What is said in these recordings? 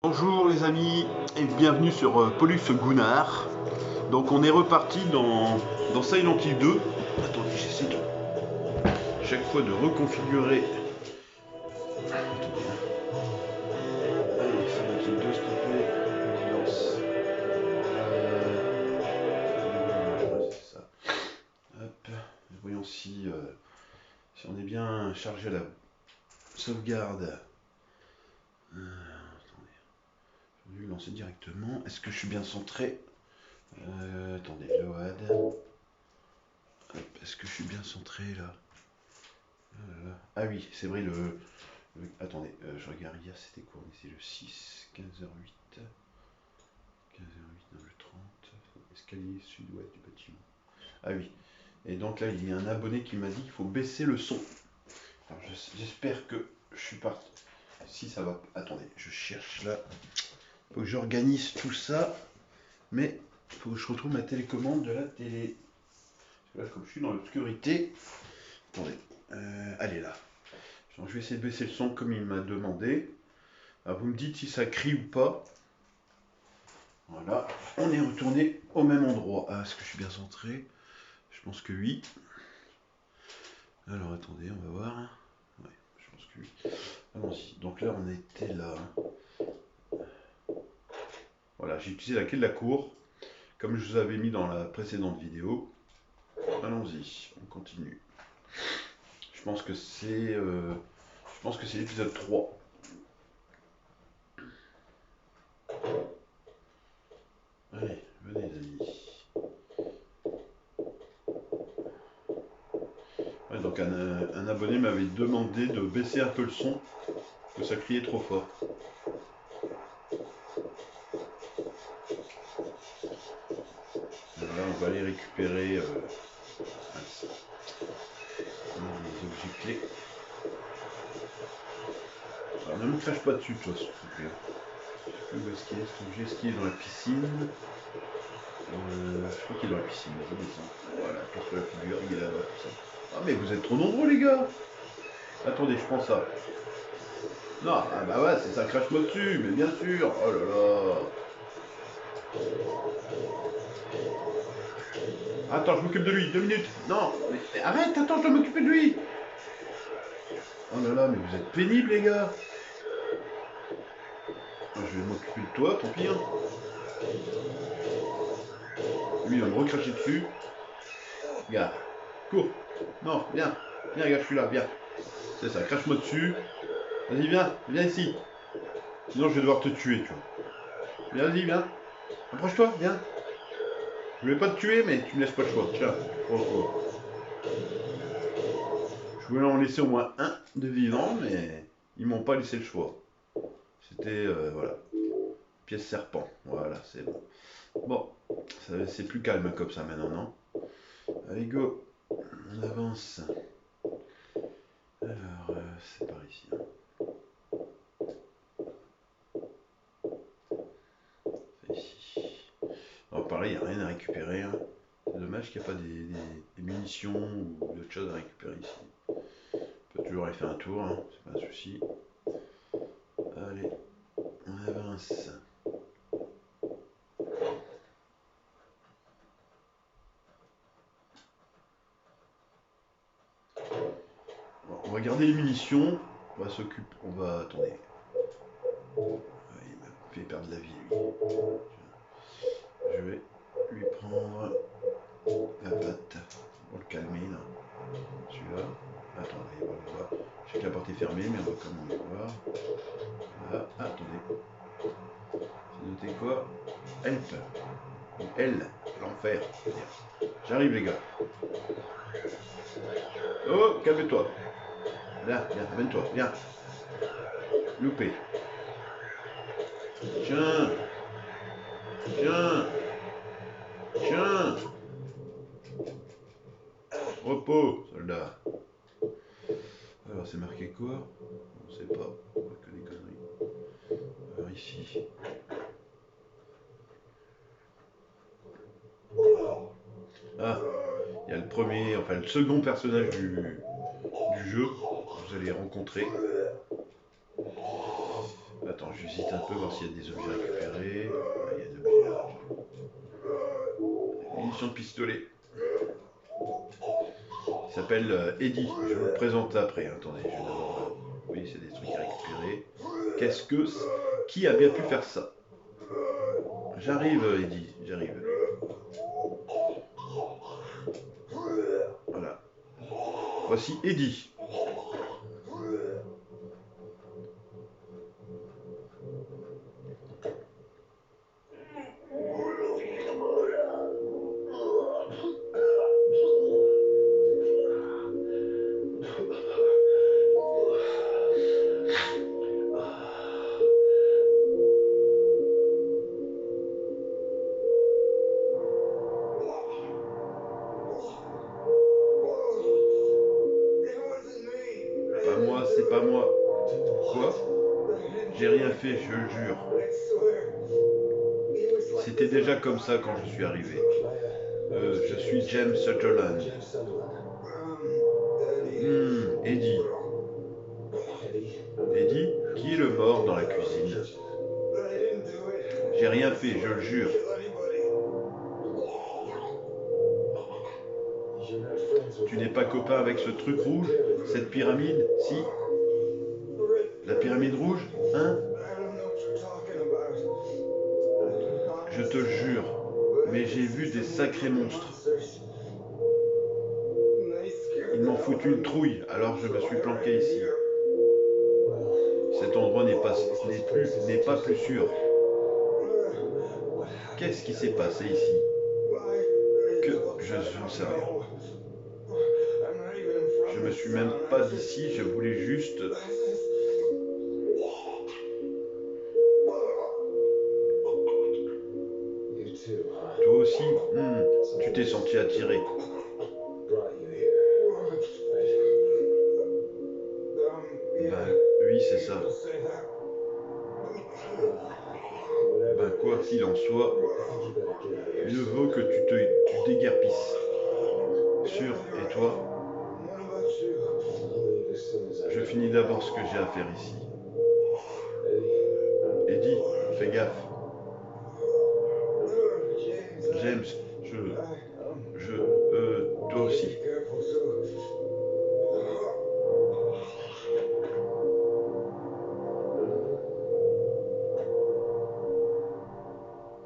Bonjour les amis et bienvenue sur Pollux Gunnar. Donc on est reparti dans Silent Hill 2. Attendez, j'essaie de chaque fois de reconfigurer. Attendez, allez, Silent Hill 2 s'il te plaît. Lance. C'est ça. Hop. Voyons si on est bien chargé à la sauvegarde. Attendez. Je vais lancer directement. Est-ce que je suis bien centré? Attendez, load. Est-ce que je suis bien centré là? Ah oui, c'est vrai, attendez, je regarde hier, c'était quoi? C'est le 6, 15h08. 15h08, non, le 30. Escalier sud-ouest du bâtiment. Ah oui. Et donc là, il y a un abonné qui m'a dit qu'il faut baisser le son. Alors j'espère que je suis parti. Si ça va. Attendez, je cherche là. Il faut que j'organise tout ça. Mais il faut que je retrouve ma télécommande de la télé. Parce que là, comme je suis dans l'obscurité. Attendez. Allez là. Donc, je vais essayer de baisser le son comme il m'a demandé. Alors, vous me dites si ça crie ou pas. Voilà. On est retourné au même endroit. Ah, est-ce que je suis bien centré? Je pense que oui. Alors, attendez, on va voir. Ouais, je pense que oui. Allons-y. Donc là, on était là. Voilà, j'ai utilisé la clé de la cour, comme je vous avais mis dans la précédente vidéo. Allons-y, on continue. Je pense que c'est l'épisode 3. Allez, venez les amis. Ouais, donc un abonné m'avait demandé de baisser un peu le son, que ça criait trop fort. Là, on va aller récupérer les objets clés. Alors, ne me crache pas dessus, toi, s'il te plaît. Je sais plus où est-ce qu'il est, cet objet. Est-ce qu'il est dans la piscine? Je crois qu'il est dans la piscine, je descends. Voilà, casse la figure, il est là dans la piscine. Ah, mais vous êtes trop nombreux, les gars! Attendez, je prends ça. Non, ah bah ouais, c'est ça, crache-moi dessus, mais bien sûr! Oh là là! Attends, je m'occupe de lui, 2 minutes! Non, mais arrête, attends, je dois m'occuper de lui! Oh là là, mais vous êtes pénibles, les gars! Je vais m'occuper de toi, tant pis. Hein. Lui, il va me recracher dessus. Regarde, cours! Non, viens! Viens, gars, je suis là, viens! C'est ça, crache-moi dessus. Vas-y, viens ici! Sinon, je vais devoir te tuer, tu vois. Vas-y, viens! Approche-toi, viens! Je voulais pas te tuer, mais tu me laisses pas le choix. Tiens, prends-toi. Je voulais en laisser au moins un de vivant, mais ils m'ont pas laissé le choix. C'était, voilà, pièce serpent. Voilà, c'est bon. Bon, c'est plus calme comme ça maintenant, non? Allez, go. On avance. Alors, c'est par ici. Hein. C'est ici. Alors, pareil, il n'y a rien à récupérer. Hein. C'est dommage qu'il n'y a pas des munitions ou d'autres choses à récupérer ici. On peut toujours aller faire un tour, hein. C'est pas un souci. Allez, on avance. Bon, on va garder les munitions. On va s'occuper. On va. Attendez. Il m'a fait perdre la vie, lui. Je vais lui prendre la patte pour le calmer, là. Celui-là. Attends, on va aller voir. Je sais que la porte est fermée, mais on va quand même aller voir. Voilà. Ah, attendez. C'est noté quoi? Help. L. L'enfer. J'arrive, les gars. Oh, calme-toi. Viens, amène-toi, viens. Loupé. Tiens. Repos, soldat. Alors, c'est marqué quoi? On sait pas. On voit que des conneries. Alors, ici. Ah, il y a le premier, enfin le second personnage du jeu que vous allez rencontrer. Attends, je vais Visite un peu, voir s'il y a des objets récupérés. Ah, il y a des objets là. Munitions de pistolet. Il s'appelle Eddie. Je vous le présente après. Attendez, je vais d'abord. Oui, c'est des trucs à récupérer. Qu'est-ce que. Qui a bien pu faire ça? J'arrive, Eddie, j'arrive. Voilà. Voici Eddie. Pas moi, c'est pas moi. Quoi? J'ai rien fait, je le jure. C'était déjà comme ça quand je suis arrivé. Je suis James Sutherland. Eddie. Eddie, qui est le mort dans la cuisine? J'ai rien fait, je le jure. Tu n'es pas copain avec ce truc rouge? Cette pyramide? Si? La pyramide rouge? Hein? Je te le jure, mais j'ai vu des sacrés monstres. Ils m'ont foutu une trouille, alors je me suis planqué ici. Cet endroit n'est pas plus sûr. Qu'est-ce qui s'est passé ici? Je ne sais rien. Je me suis même pas d'ici, je voulais juste... Toi aussi, tu t'es senti attiré. Ben oui, c'est ça. Ben quoi qu'il en soit, mieux vaut que tu déguerpisses. Sûr, et toi? Je finis d'abord ce que j'ai à faire ici. Eddie, fais gaffe. James, toi aussi.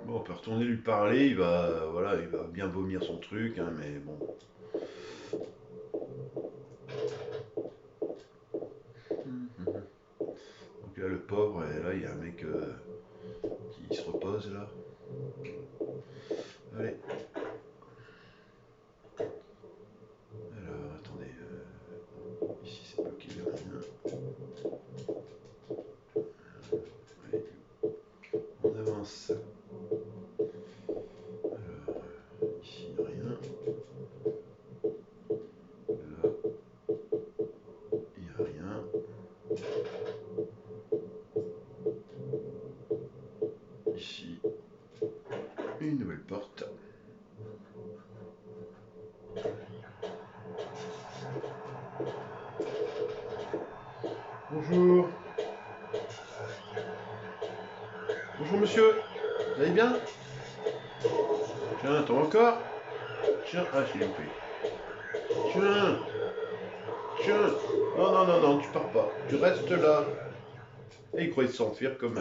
Bon, on peut retourner lui parler, il va bien vomir son truc, hein, mais bon. Donc là, le pauvre, et là, il y a un mec qui se repose, là. Allez. Alors, attendez. Ici, c'est bloqué, il n'y a rien. Allez. On avance. Alors, ici, il n'y a rien. Là, il n'y a rien. Ici, une nouvelle porte. Bonjour. Bonjour monsieur. Vous allez bien? Tiens, attends encore. Tiens, ah j'ai loupé. Tiens. Tiens. Non, non, non, non, tu pars pas. Tu restes là. Et il croyait s'enfuir comme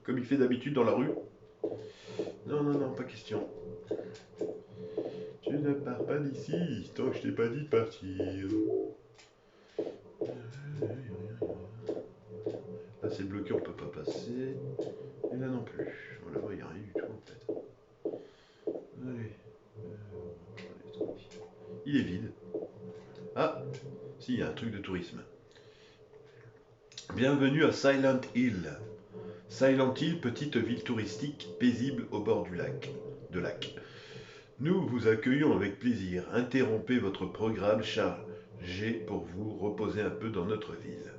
il fait d'habitude dans la rue. Non, non, non, pas question. Tu ne pars pas d'ici, tant que je t'ai pas dit de partir. Là c'est bloqué, on peut pas passer. Et là non plus. Oh là, il n'y a rien du tout en fait. Allez. Il est vide. Ah, si, il y a un truc de tourisme. Bienvenue à Silent Hill. Silent Hill, petite ville touristique paisible au bord du lac. Nous vous accueillons avec plaisir. Interrompez votre programme chargé pour vous reposer un peu dans notre ville.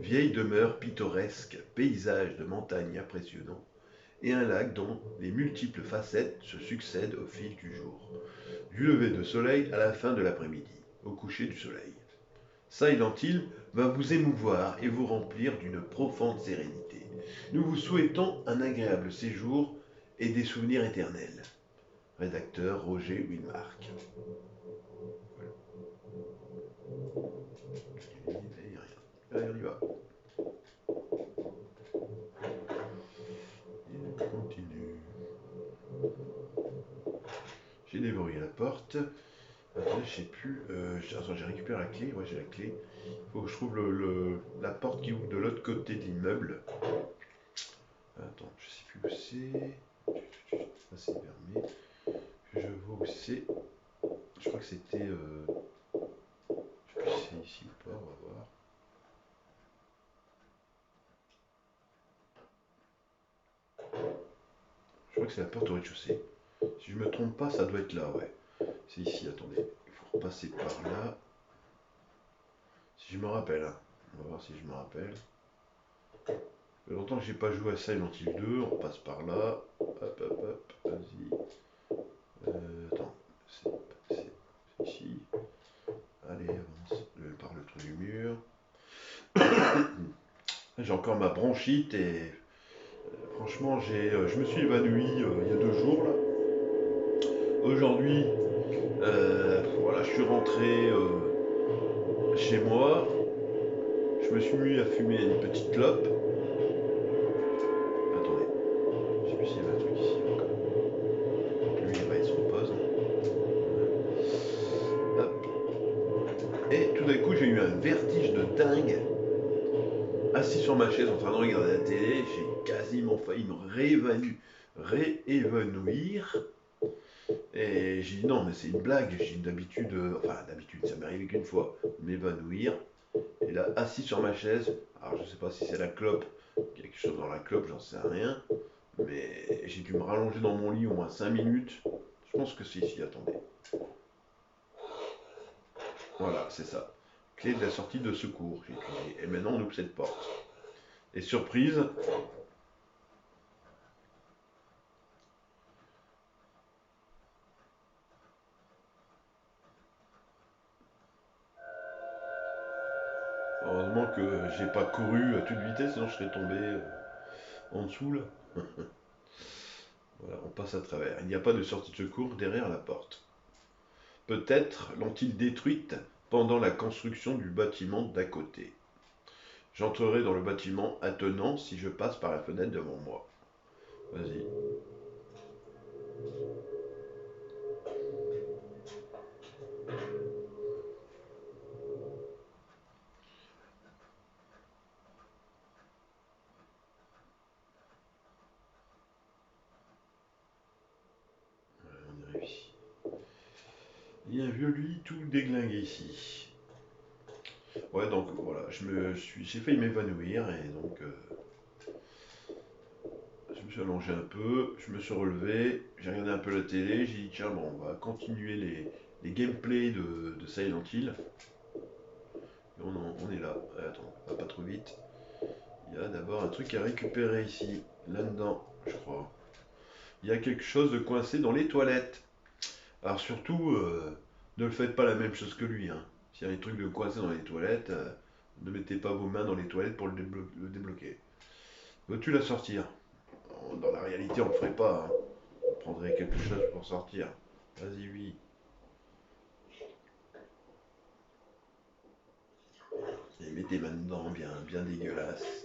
Vieille demeure pittoresque, paysage de montagne impressionnant et un lac dont les multiples facettes se succèdent au fil du jour. Du lever de soleil à la fin de l'après-midi, au coucher du soleil. Silent Hill va vous émouvoir et vous remplir d'une profonde sérénité. Nous vous souhaitons un agréable séjour et des souvenirs éternels. Rédacteur Roger Wilmark. Allez, on y va. Il continue. J'ai déverrouillé la porte. Après, je sais plus. Attends, j'ai récupéré la clé. Ouais, j'ai la clé. Il faut que je trouve la porte qui ouvre de l'autre côté de l'immeuble. Attends, je sais plus où c'est. Ça, c'est fermé. Je vois où c'est. Je crois que c'était. Je sais plus si c'est ici ou pas. On va voir. Je crois que c'est la porte au rez-de-chaussée. Si je me trompe pas, ça doit être là, ouais. C'est ici, attendez. Il faut repasser par là. Si je me rappelle, hein. On va voir si je me rappelle. Ça fait longtemps que j'ai pas joué à Silent Hill 2, on passe par là. Hop, hop, hop, vas-y. Attends, c'est ici. Allez, avance par le trou du mur. J'ai encore ma bronchite et franchement, je me suis évanoui il y a 2 jours là. Aujourd'hui, voilà, je suis rentré chez moi. Je me suis mis à fumer une petite clope. Attendez, je sais plus s'il y avait un truc ici encore. Donc lui, bah, il se repose. Hop. Et tout d'un coup, j'ai eu un vertige de dingue. Assis sur ma chaise en train de regarder la télé, j'ai quasiment failli me réévanouir. Et j'ai dit non, mais c'est une blague. J'ai d'habitude, enfin d'habitude, ça m'est arrivé qu'une fois, m'évanouir. Et là, assis sur ma chaise, alors je sais pas si c'est la clope, qu'il y a quelque chose dans la clope, j'en sais rien. Mais j'ai dû me rallonger dans mon lit au moins 5 minutes. Je pense que c'est ici, attendez. Voilà, c'est ça. Clé de la sortie de secours, j'ai écrit. Et maintenant, on ouvre cette porte. Et surprise, heureusement que j'ai pas couru à toute vitesse, sinon je serais tombé en dessous là. Voilà, on passe à travers. Il n'y a pas de sortie de secours derrière la porte. Peut-être l'ont-ils détruite pendant la construction du bâtiment d'à côté. J'entrerai dans le bâtiment attenant si je passe par la fenêtre devant moi. Vas-y. On y réussit. Il y a un vieux lit tout déglingué ici. Ouais, donc voilà, j'ai failli m'évanouir et donc je me suis allongé un peu, je me suis relevé, j'ai regardé un peu la télé, j'ai dit tiens bon, on va continuer les gameplays de Silent Hill. Et on est là. Attends, va pas trop vite. Il y a d'abord un truc à récupérer ici, là-dedans, je crois. Il y a quelque chose de coincé dans les toilettes. Alors surtout, ne faites pas la même chose que lui. Hein. S'il y a des trucs de coincé dans les toilettes, ne mettez pas vos mains dans les toilettes pour le débloquer. Veux-tu la sortir? Dans la réalité, on le ferait pas. Hein. On prendrait quelque chose pour sortir. Vas-y, oui. Et mets tes mains dedans, bien, bien dégueulasse.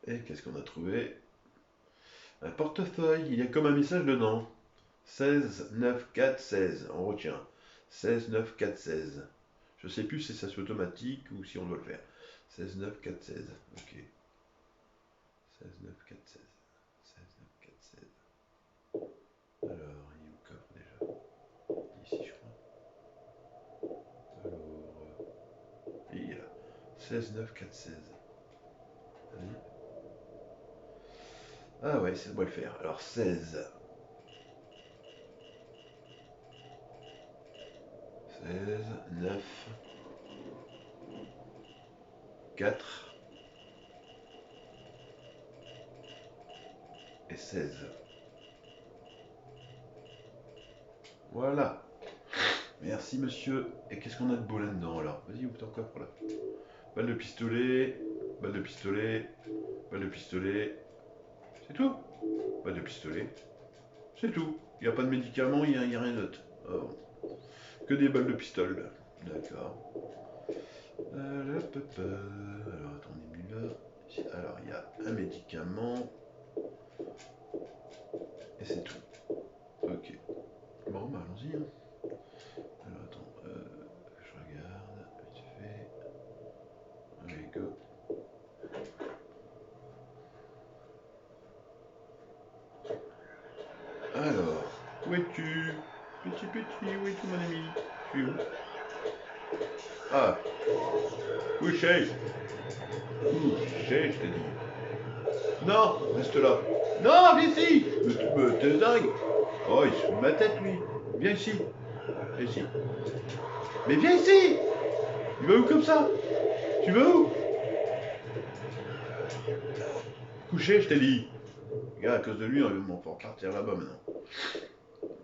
Et qu'est-ce qu'on a trouvé? Un portefeuille, il y a comme un message dedans. 16 9 4 16, on retient. 16 9 4 16. Je sais plus si ça c'est automatique ou si on doit le faire. 16 9 4 16, ok. 16 9 4 16. 16 9 4 16. Alors, il est où le coffre déjà? Ici, je crois. Alors, il est là. 16 9 4 16. Allez. Ah ouais, ça doit le faire. Alors 16. 16 9 4 et 16. Voilà. Merci monsieur. Et qu'est-ce qu'on a de beau là-dedans alors? Vas-y, ouvre ton coffre là. Balle de pistolet, balle de pistolet, balle de pistolet. C'est tout. Balle de pistolet. C'est tout. Il n'y a pas de médicaments, il n'y a rien d'autre. Ah bon. Que des balles de pistolet. D'accord. Alors attends, on est venu là. Alors il y a un médicament. Et c'est tout. Ok. Bon, bah allons-y. Hein. Alors attends, je regarde, vite fait. Allez, go. Alors, où es-tu? Petit, où es-tu mon ami? Tu es où? Ah, couché! Couché, je t'ai dit. Non, reste là. Non, viens ici! Mais t'es dingue! Oh, il se fout de ma tête, lui. Viens ici. Viens ici. Mais viens ici! Tu vas où comme ça? Tu vas où? Couché, je t'ai dit. Regarde, à cause de lui, on va repartir là-bas maintenant.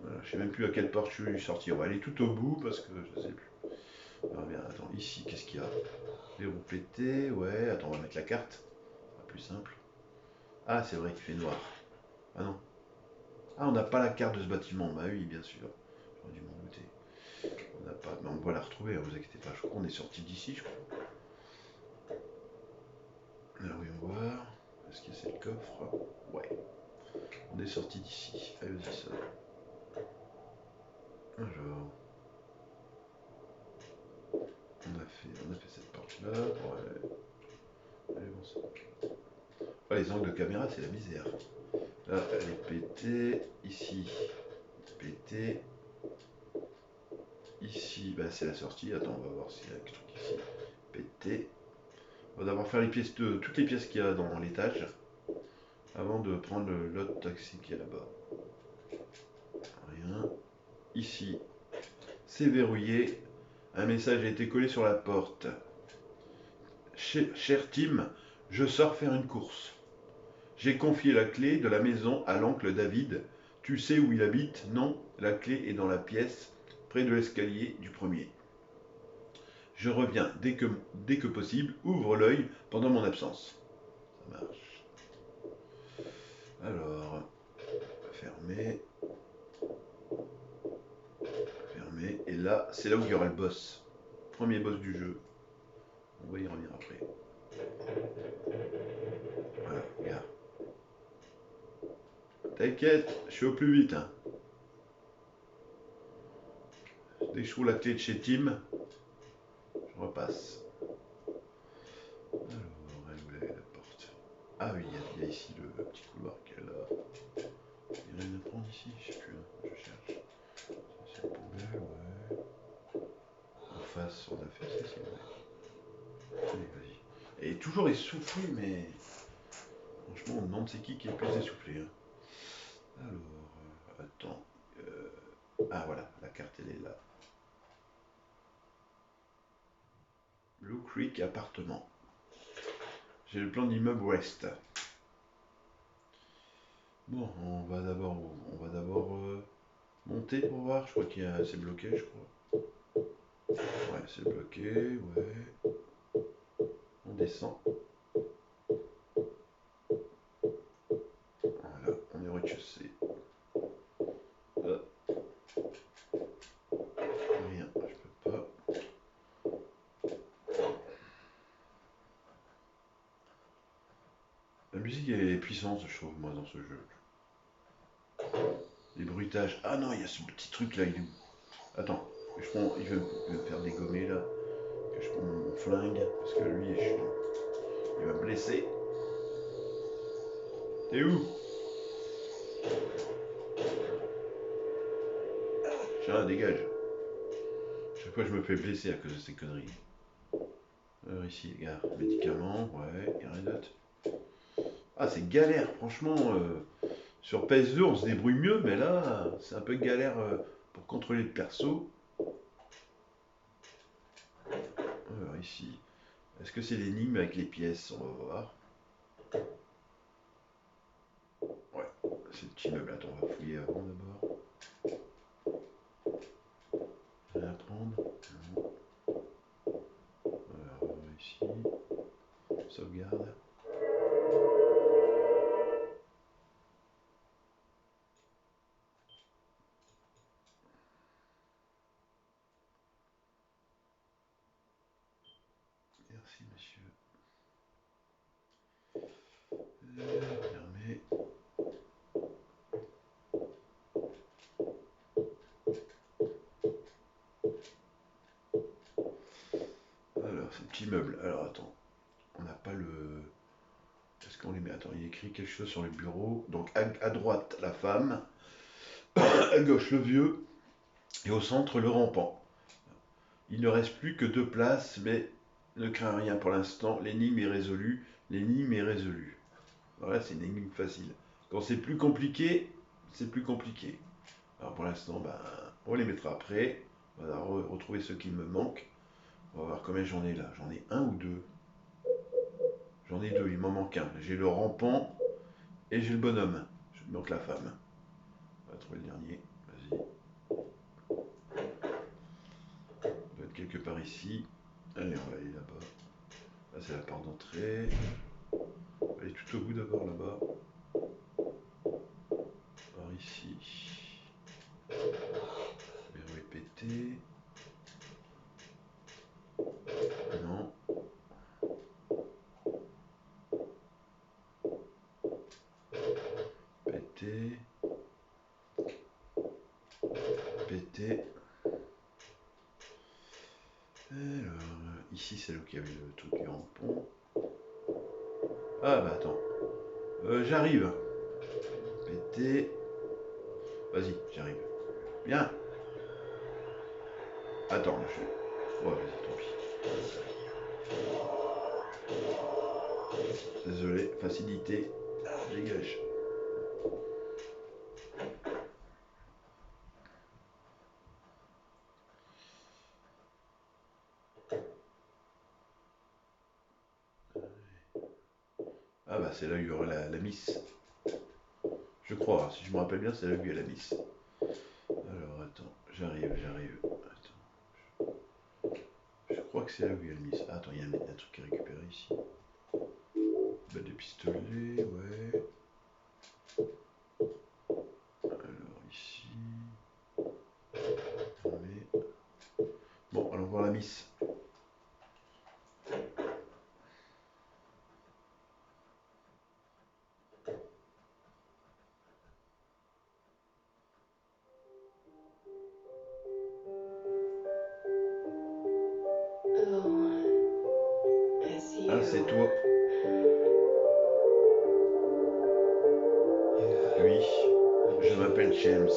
Voilà, je sais même plus à quelle porte je suis sorti. On va aller tout au bout parce que je sais plus. Alors, bien, attends, ici, qu'est-ce qu'il y a? Verrou pété, ouais. Attends, on va mettre la carte. Pas plus simple. Ah, c'est vrai qu'il fait noir. Ah non. Ah, on n'a pas la carte de ce bâtiment. Bah oui, bien sûr. J'aurais dû m'en douter. On n'a pas. Mais on va la retrouver, hein, vous inquiétez pas. Je crois qu'on est sorti d'ici, je crois. Alors, oui, on va voir. Est-ce que c'est le coffre? Ouais. On est sorti d'ici. Allez, vas-y, ça. Alors, on a fait cette porte-là. Ouais. Allez, bon, ça. Ah, les angles de caméra, c'est la misère. Là, elle est pétée. Ici, pétée. Ici, bah, c'est la sortie. Attends, on va voir s'il y a un truc ici. Pété. On va d'abord faire les pièces toutes les pièces qu'il y a dans l'étage avant de prendre l'autre taxi qui est là-bas. Rien. Ici, c'est verrouillé. Un message a été collé sur la porte. Cher Tim, je sors faire une course. J'ai confié la clé de la maison à l'oncle David. Tu sais où il habite? Non, la clé est dans la pièce, près de l'escalier du premier. Je reviens dès que possible. Ouvre l'œil pendant mon absence. Ça marche. Alors, fermer. Fermer. Et là, c'est là où il y aura le boss. Premier boss du jeu. On va y revenir après. Voilà, regarde. T'inquiète, je suis au plus vite. Hein. Dès que je trouve la clé de chez Tim, je repasse. Alors, elle est où la porte? Ah oui, il y a ici le petit couloir qu'elle a. Il y a rien à prendre ici, je sais plus. Hein. Je cherche. Ça, c'est la poubelle, ouais. En face, on a fait ça, c'est vrai. Allez, vas-y. Et toujours essoufflé, mais franchement, on demande c'est qui est le plus essoufflé. Hein. Alors, attends. Ah voilà, la carte elle est là. Blue Creek appartement. J'ai le plan d'immeuble ouest. Bon, on va d'abord monter pour voir. Je crois c'est bloqué, je crois. Ouais, c'est bloqué, ouais. On descend. Voilà, on est au rez-de-chaussée. Rien, je peux pas. La musique est puissante, je trouve, moi, dans ce jeu. Les bruitages. Ah non, il y a ce petit truc là, il est où? Attends, il veut me faire dégommer là. Que je prends mon flingue, parce que lui, il va me blesser. T'es où? Tiens, dégage. Chaque fois, je me fais blesser à cause de ces conneries. Alors ici, regarde, médicaments, ouais, y a rien d'autre. Ah, c'est galère, franchement. Sur PS2, on se débrouille mieux, mais là, c'est un peu galère pour contrôler le perso. Alors ici, est-ce que c'est l'énigme avec les pièces? On va voir. Ouais, c'est le petit meuble. Attends, on va fouiller avant d'abord. Rien à prendre. Non. Alors, ici. Sauvegarde. Merci, monsieur. Fermé. Alors, ces petits meubles. Alors, attends. On n'a pas le... Est-ce qu'on les met? Attends, il écrit quelque chose sur le bureau. Donc, à droite, la femme. À gauche, le vieux. Et au centre, le rampant. Il ne reste plus que 2 places, mais ne crains rien pour l'instant. L'énigme est résolue. L'énigme est résolue. Voilà, c'est une énigme facile. Quand c'est plus compliqué, c'est plus compliqué. Alors pour l'instant, ben, on les mettra après. On va retrouver ceux qui me manquent. On va voir combien j'en ai là. J'en ai un ou deux. J'en ai deux, il m'en manque un. J'ai le rampant et j'ai le bonhomme. Je manque la femme. On va trouver le dernier. Vas-y. Il doit être quelque part ici. Allez, on va aller là-bas. Là, c'est la porte d'entrée. On va aller tout au bout d'abord là-bas. Par ici. Verrou est pété. Non. Pété. Pété. Alors, ici c'est là où il y avait le truc du rampon. Ah bah attends. J'arrive. Pété. Vas-y, j'arrive. Bien. Attends, je... Oh, vas-y, tant pis. Désolé, facilité. Dégage. Ah bah c'est là où il y aura la miss. Je crois, si je me rappelle bien, c'est là où il y a la miss. Alors attends, j'arrive. Attends. Je crois que c'est là où il y a la miss. Ah, attends, il y a un truc à récupérer ici. Balle de pistolet, ouais. Alors ici. Mais... Bon, allons voir la miss. Ah, c'est toi. Oui, je m'appelle James.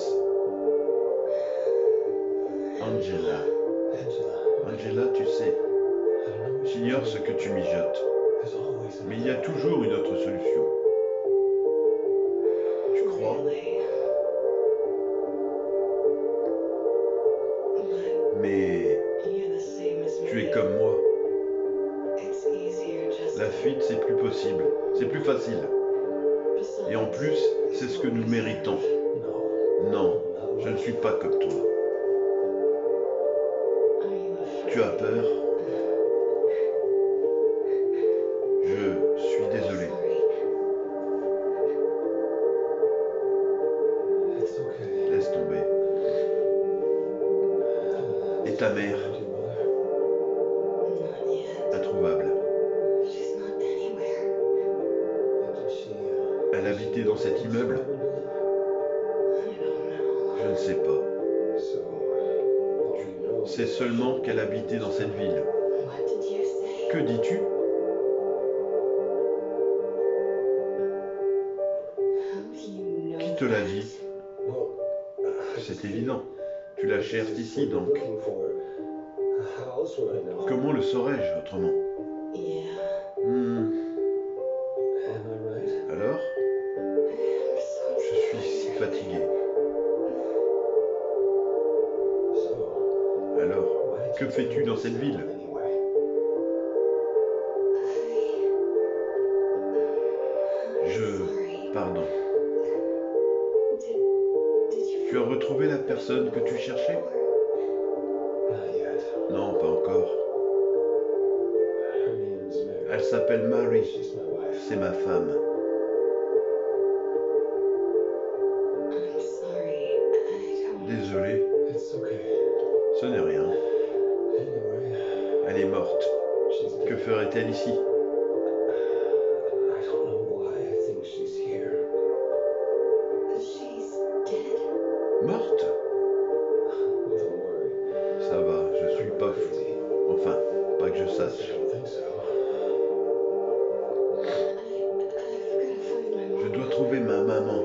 Angela. Angela, tu sais, j'ignore ce que tu mijotes, mais il y a toujours une autre solution. Tu crois? Mais tu es comme moi. La fuite, c'est plus possible. C'est plus facile. Et en plus, c'est ce que nous méritons. Non, je ne suis pas comme toi. Tu as peur? Je suis désolé. Laisse tomber. Et ta mère? Introuvable. Elle habitait dans cet immeuble? Je ne sais pas. C'est seulement qu'elle habitait dans cette ville. Que dis-tu? Qui te l'a dit? C'est évident. Tu la cherches ici donc. Comment le saurais-je autrement? Alors? Je suis si fatigué. Alors, que fais-tu dans cette ville? Pardon. Tu as retrouvé la personne que tu cherchais? encore? Elle s'appelle Mary. C'est ma femme. Désolé. Ce n'est rien. Elle est morte. Que ferait-elle ici? Morte? Ça va, je suis pas fou. Enfin, pas que je sache. Je dois trouver ma maman.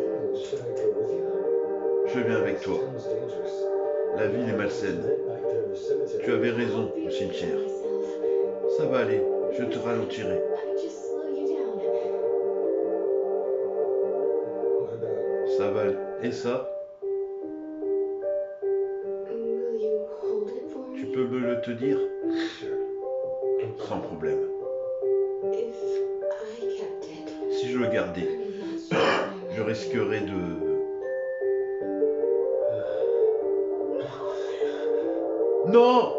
Je viens avec toi. La ville est malsaine. Tu avais raison au cimetière. Ça va aller, je te ralentirai. Ça va. Et ça? Tu peux me le tenir? Sans problème. Si je le gardais, je risquerais de... Non!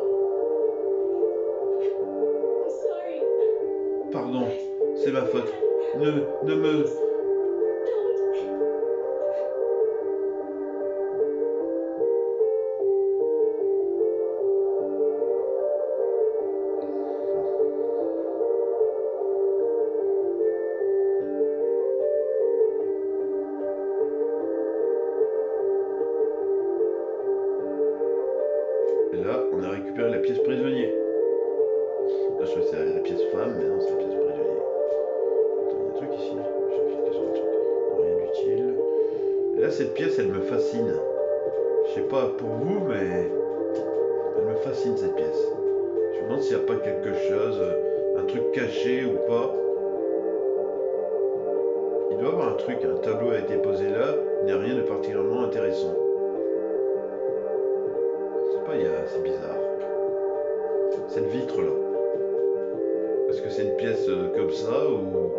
Pardon, c'est ma faute. Ne me... Et là, on a récupéré la pièce prisonnier. Là, je crois que c'est la pièce femme, mais non, c'est la pièce prisonnier. Attends, il y a un truc ici. Je sais plus quels sont les trucs. Non, rien d'utile. Et là, cette pièce, elle me fascine. Je sais pas pour vous, mais elle me fascine cette pièce. Je me demande s'il n'y a pas quelque chose, un truc caché ou pas. Il doit y avoir un truc, un tableau a été posé là, il n'y a rien de particulièrement intéressant. Je sais pas, c'est bizarre. Cette vitre là. Est-ce que c'est une pièce comme ça ou...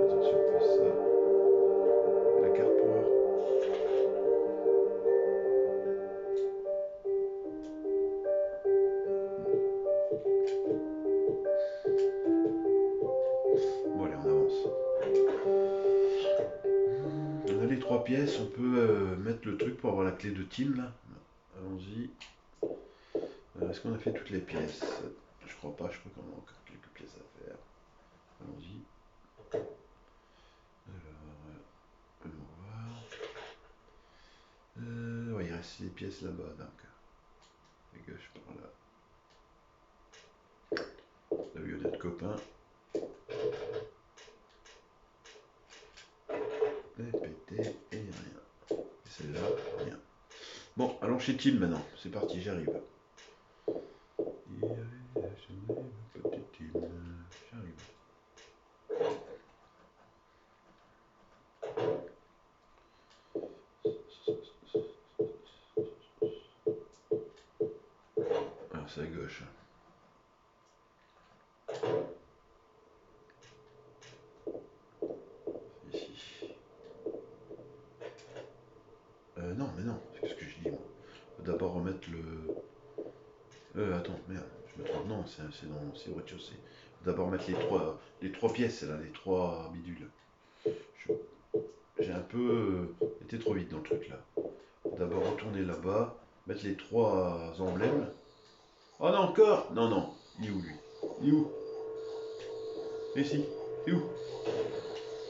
Attention, on fait ça. La carte pour... Bon allez, on avance. On a les 3 pièces, on peut mettre le truc pour avoir la clé de Tim là. Allons-y. Est-ce qu'on a fait toutes les pièces? Je crois pas, je crois qu'on a encore quelques pièces à faire. Allons-y. Alors, allons voir. Ouais, il reste des pièces là-bas, donc. À gauche par là. Là où il y a notre copain. Et pété, et rien. Et celle-là, rien. Bon, allons chez Tim maintenant. C'est parti, j'arrive. Petit Tim, j'arrive. Alors c'est à gauche. Ici. Non, mais non, c'est ce que je dis moi. Faut d'abord remettre le... attends, merde, je me trompe. Non, c'est au rez-de-chaussée. Faut d'abord mettre les trois pièces là, les 3 bidules. J'ai un peu été trop vite dans le truc là. Faut d'abord retourner là-bas, mettre les 3 emblèmes. Oh non, encore! Non, non, il est où lui? Il est où? Ici, il est où?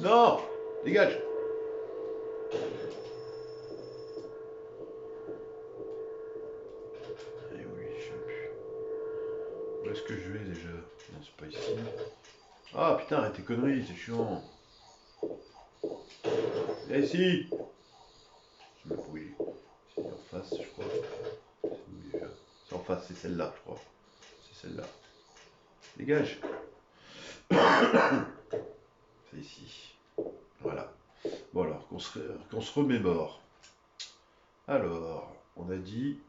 Non! Dégage! Eh oui, je sais plus. Où est-ce que je vais déjà? Non, c'est pas ici. Ah putain, arrête tes conneries, c'est chiant. Viens ici! Je sais même pas où il est. C'est en face, je crois. C'est où déjà? C'est en face, c'est celle-là, je crois. C'est celle-là. Dégage! C'est ici. Voilà. Bon alors, qu'on se remémore. Alors, on a dit,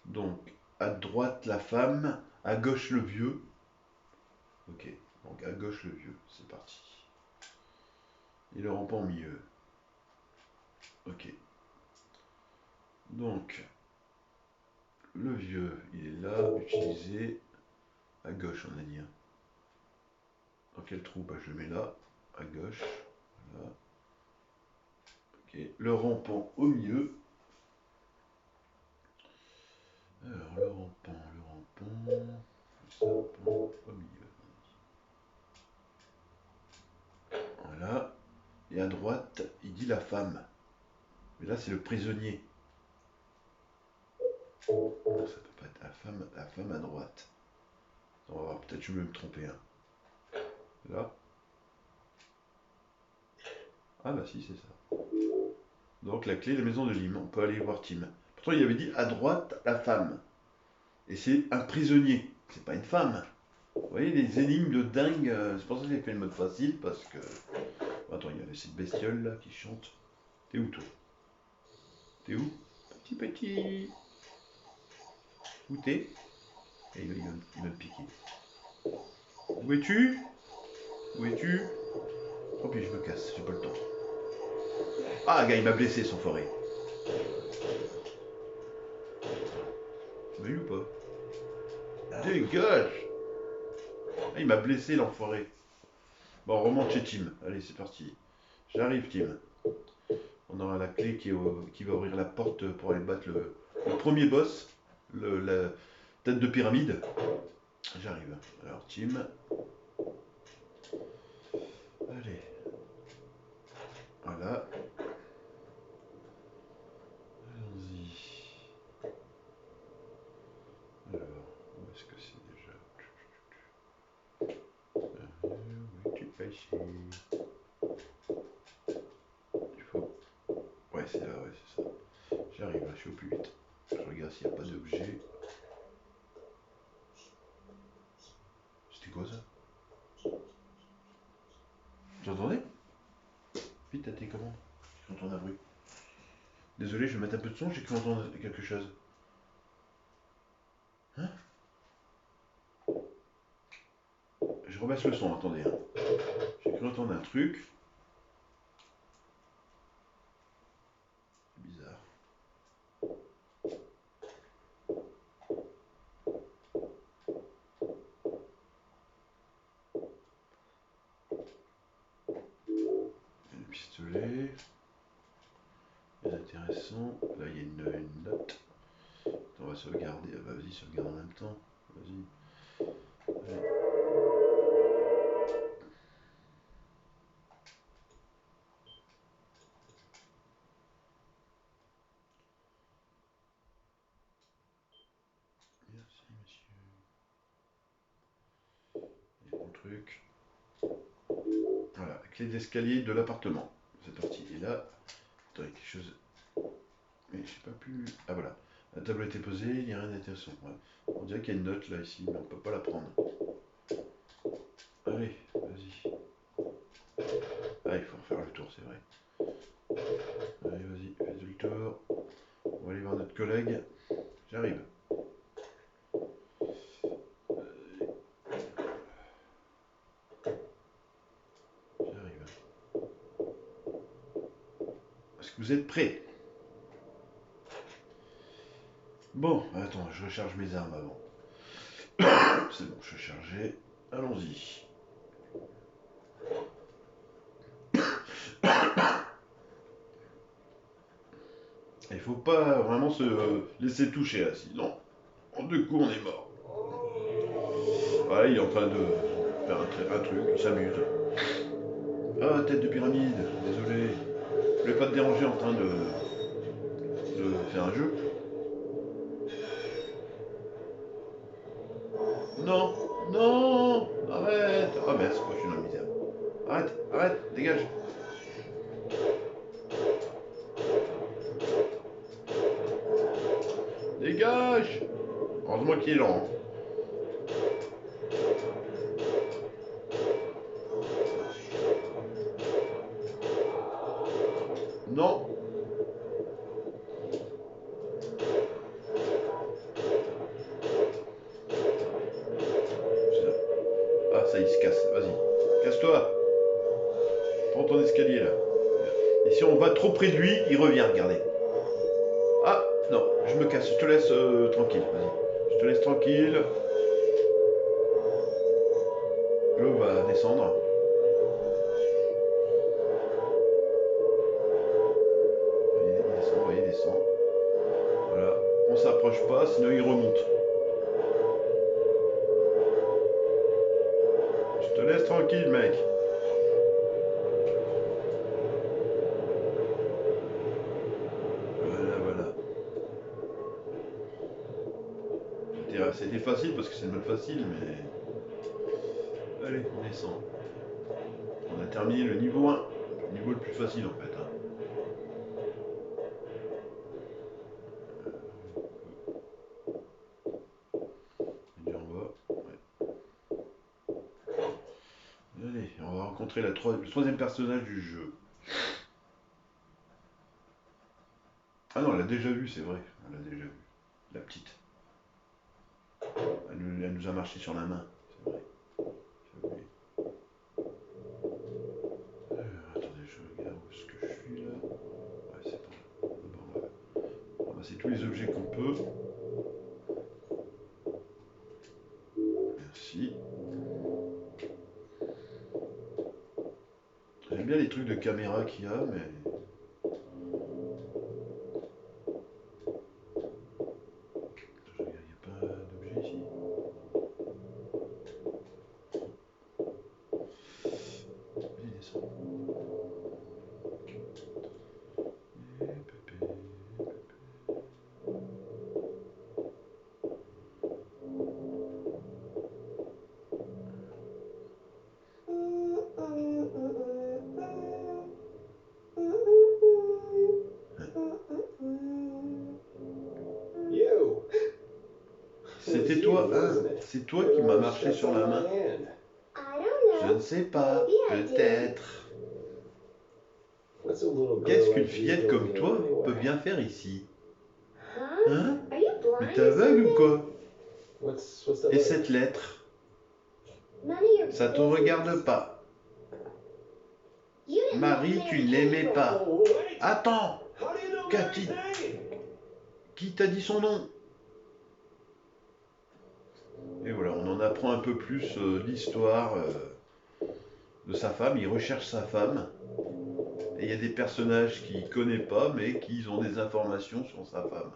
donc, à droite la femme, à gauche le vieux. Ok, donc à gauche le vieux, c'est parti. Et le rampant au milieu. Ok. Donc, Le vieux, il est là, utilisé à gauche, on a dit. Hein. Dans quel trou? Bah, je le mets là, à gauche. Voilà. Ok. Le rampant au milieu. Alors, le rampant, le serpent au milieu. Voilà. Et à droite, il dit la femme. Mais là, c'est le prisonnier. Non, ça peut pas être la femme à droite. On va voir, peut-être je vais me tromper. Hein. Là. Ah bah si, c'est ça. Donc la clé de la maison de Lim. On peut aller voir Tim. Pourtant, il avait dit à droite, la femme. Et c'est un prisonnier. C'est pas une femme. Vous voyez, les énigmes de dingue. C'est pour ça que j'ai fait le mode facile, parce que... Attends, il y a cette bestiole là qui chante. T'es où toi? T'es où? Petit petit. Où t'es? Et il va me piquer. Où es-tu? Où es-tu? Oh puis je me casse, j'ai pas le temps. Ah, gars, il m'a blessé, son forêt. Tu m'as eu ou pas? Dégage! Ah, il m'a blessé, l'enfoiré. Bon, on remonte chez Tim. Allez, c'est parti. J'arrive, Tim. On aura la clé qui va ouvrir la porte pour aller battre le premier boss, la tête de pyramide. J'arrive. Alors, Tim. Allez. Voilà. Allons-y. Alors, où est-ce que c'est déjà? Où es-tu caché? Il faut... Ouais, c'est là, ouais, c'est ça. J'arrive, là, je suis au plus vite. Je regarde s'il n'y a pas d'objet. C'était quoi ça? Tu entendais? Vite, t'as tes commandes. J'entends un bruit. Désolé, je vais mettre un peu de son, j'ai cru entendre quelque chose. Hein? Je rebaisse le son, attendez. Hein. J'ai cru entendre un truc. C'est bizarre. Le pistolet. C'est intéressant. Là, il y a une note. Attends, on va sauvegarder. Ah bah, vas-y, sauvegarde en même temps. Vas-y. Merci, monsieur. Et mon truc. Voilà, clé d'escalier de l'appartement. C'est parti. Et là, attends, il y a quelque chose. Mais je sais pas plus. Ah voilà. La table a été posée, il n'y a rien d'intéressant. Ouais. On dirait qu'il y a une note là ici, mais on peut pas la prendre. Allez, vas-y. Ah, il faut refaire le tour, c'est vrai. Allez, vas-y, fais le tour. On va aller voir notre collègue. J'arrive. J'arrive. Est-ce que vous êtes prêts? Bon, attends, je recharge mes armes avant. C'est bon, je suis chargé. Allons-y. Il faut pas vraiment se laisser toucher là, sinon en 2 coups on est mort. Voilà, il est en train de faire un truc, il s'amuse. Ah, tête de pyramide, désolé. Je voulais pas te déranger en train de faire un jeu. Non, non, arrête. Ah merde, je suis dans la misère. Arrête, arrête, dégage. Dégage. Heureusement qu'il est lent. Hein. Non. Ah, ça, il se casse. Vas-y. Casse-toi. Prends ton escalier, là. Et si on va trop près de lui, il revient, regardez. Ah, Non, je me casse, je te laisse tranquille, vas-y. Je te laisse tranquille. L'eau va descendre. Il descend, voyez, il descend. Voilà. On s'approche pas, sinon il remonte. Je te laisse tranquille, mec. Voilà, voilà. C'était facile parce que c'est le mode facile, mais... Allez, on descend. On a terminé le niveau 1. Le niveau le plus facile, en fait. Hein. Et en bas. Ouais. Allez, on va rencontrer le troisième personnage du jeu. Ah non, elle l'a déjà vu, c'est vrai. Elle l'a déjà vu. La petite. Elle nous a marché sur la main. C'est vrai. J'ai oublié. Attendez, je regarde où est-ce que je suis là. Ouais, c'est pas là. Bon, on va ramasser tous les objets qu'on peut. Merci. J'aime bien les trucs de caméra qu'il y a, mais... Je regarde, il n'y a pas d'objet ici. Vas-y, descends. C'était toi, hein? C'est toi qui m'as marché sur la main. Je ne sais pas, peut-être. Qu'est-ce qu'une fillette comme toi peut bien faire ici? Hein? Mais t'es aveugle ou quoi? Et cette lettre? Ça te regarde pas. Marie, tu ne l'aimais pas. Attends! Cathy, qui t'a dit son nom? Et voilà, on en apprend un peu plus l'histoire de sa femme. Il recherche sa femme. Et il y a des personnages qu'il ne connaît pas, mais qui ont des informations sur sa femme.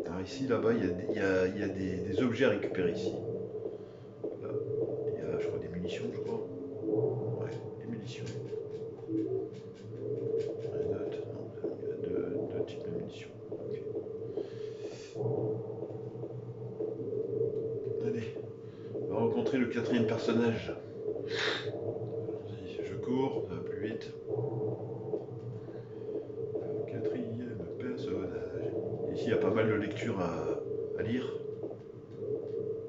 Alors ici, là-bas, il y a des objets à récupérer ici. Là, il y a, je crois, des munitions, je crois. Ouais, des munitions. Une note, non, il y a deux types de munitions. Okay. Allez, on va rencontrer le quatrième personnage. Je cours, ça va plus vite. Le quatrième personnage. Ici, il y a pas mal de lectures à lire.